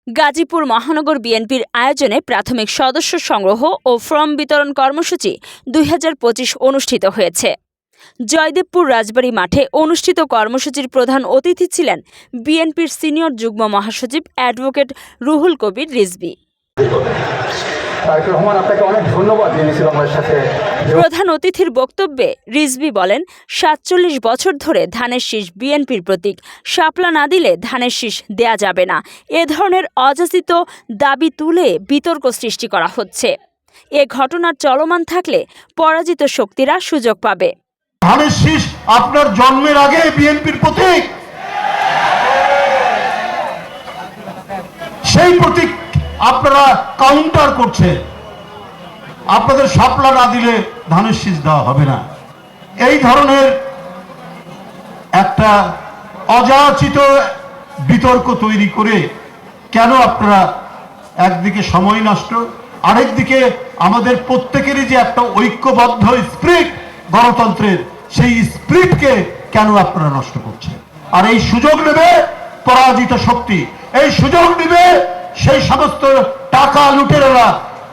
গাজীপুর মহানগর বিএনপির আয়োজনে প্রাথমিক সদস্য সংগ্রহ ও ফর্ম বিতরণ কর্মসূচি 2025 অনুষ্ঠিত হয়েছে। জয়দেবপুর রাজবাড়ী মাঠে অনুষ্ঠিত কর্মসূচির প্রধান অতিথি ছিলেন বিএনপির সিনিয়র যুগ্ম মহাসচিব অ্যাডভোকেট রুহুল কবির রিজভী। প্রধান অতিথির বক্তব্যে রিজভী বলেন, ৪৭ বছর ধরে ধানের শীষ বিএনপির প্রতীক, শাপলা না দিলে ধানের শীষ দেয়া যাবে না, এ ধরনের অযাচিত দাবি তুলে বিতর্ক সৃষ্টি করা হচ্ছে। এ ঘটনা চলমান থাকলে পরাজিত শক্তিরা সুযোগ পাবে। ধানের শীষ আপনার জন্মের আগে বিএনপির প্রতীক, সেই প্রতীক আপনারা কাউন্টার করছে। আপনাদের শাপলা না দিলে ধানের শীষ দেওয়া হবে না, এই ধরনের একটা অযাচিত বিতর্ক তৈরি করে কেন আপনারা একদিকে সময় নষ্ট, আরেকদিকে আমাদের প্রত্যেকেরই যে একটা ঐক্যবদ্ধ স্পিরিট গণতন্ত্রের, সেই স্পিরিটকে কেন আপনারা নষ্ট করছেন? আর এই সুযোগ নেবে পরাজিত শক্তি, এই সুযোগ নেবে সেই সমস্ত টাকা লুটেরারা,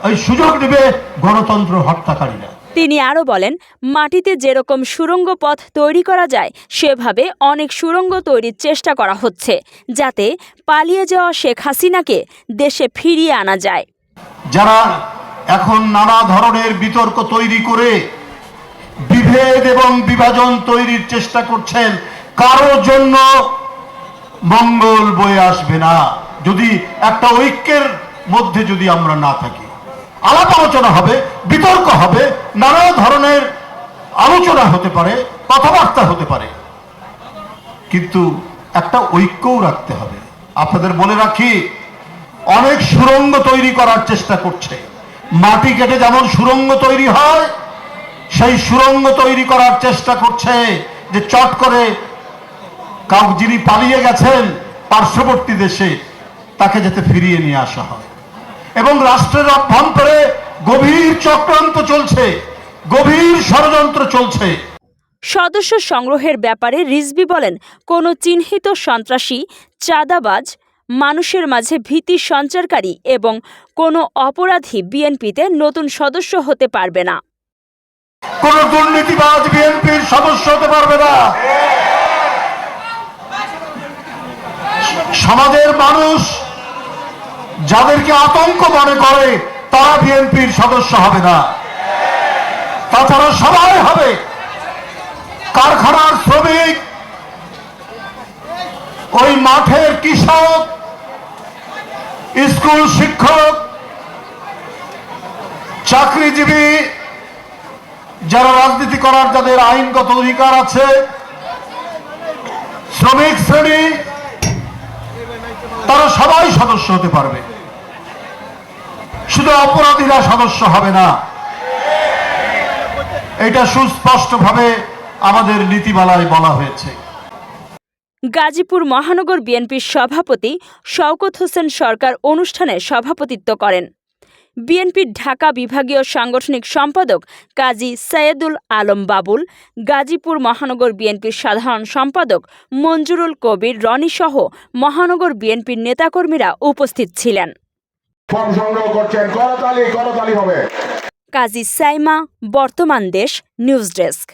এই সুযোগ নেবে গণতন্ত্র হত্যাকারীরা। তিনি আরও বলেন, মাটিতে যেরকম সুড়ঙ্গ পথ তৈরি করা যায় সেভাবে অনেক সুড়ঙ্গ তৈরির চেষ্টা করা হচ্ছে, যাতে পালিয়ে যাওয়া শেখ হাসিনাকে দেশে ফিরিয়ে আনা যায়। যারা এখন নানা ধরনের বিতর্ক তৈরি করে বিভেদ এবং বিভাজন তৈরির চেষ্টা করছেন, কারোর জন্য মঙ্গল বয়ে আসবে না যদি একটা ঐক্যের মধ্যে যদি আমরা না থাকি। আলাপ আলোচনা হবে, বিতর্ক হবে, নানা ধরনের আলোচনা হতে পারে, কথাবার্তা হতে পারে, কিন্তু একটা ঐক্যও রাখতে হবে। আপনাদের বলে রাখি, অনেক সুড়ঙ্গ তৈরি করার চেষ্টা করছে। মাটি কেটে যেমন সুড়ঙ্গ তৈরি হয়, সেই সুড়ঙ্গ তৈরি করার চেষ্টা করছে যে চট করে যিনি পালিয়ে গেছেন পার্শ্ববর্তী দেশে, তাকে যাতে ফিরিয়ে নিয়ে আসা হয়। এবং রাষ্ট্রের অভ্যন্তরে গভীর চক্রান্ত চলছে, গভীর ষড়যন্ত্র চলছে। সদস্য সংগ্রহের ব্যাপারে রিজভী বলেন, কোনো চিহ্নিত সন্ত্রাসী, চাঁদাবাজ, মানুষের মাঝে ভীতি সঞ্চারকারী এবং কোনো অপরাধী বিএনপিতে নতুন সদস্য হতে পারবে না। কোন দুর্নীতিবাজ বিএনপির সদস্য হতে পারবে না। সমাজের মানুষ যাদেরকে আতঙ্ক মনে করে তারা বিএনপির সদস্য হবে না, তাছাড়া সবাই হবে। কারখানার শ্রমিক, ওই মাঠের কৃষক, স্কুল শিক্ষক, চাকরিজীবী, যারা রাজনীতি করার যাদের আইনগত অধিকার আছে, শ্রমিক শ্রেণী, তারা সবাই সদস্য হতে পারবে, শুধু অপরাধীরা সদস্য হবে না। এটা সুস্পষ্টভাবে আমাদের নীতিমালায় বলা হয়েছে। গাজীপুর মহানগর বিএনপির সভাপতি শওকত হোসেন সরকার অনুষ্ঠানে সভাপতিত্ব করেন। বিএনপির ঢাকা বিভাগীয় সাংগঠনিক সম্পাদক কাজী সৈয়দুল আলম বাবুল, গাজীপুর মহানগর বিএনপির সাধারণ সম্পাদক মঞ্জুরুল কবির রনি সহ মহানগর বিএনপির নেতাকর্মীরা উপস্থিত ছিলেন। কাজী সাইমা, বর্তমান দেশ, নিউজ ডেস্ক।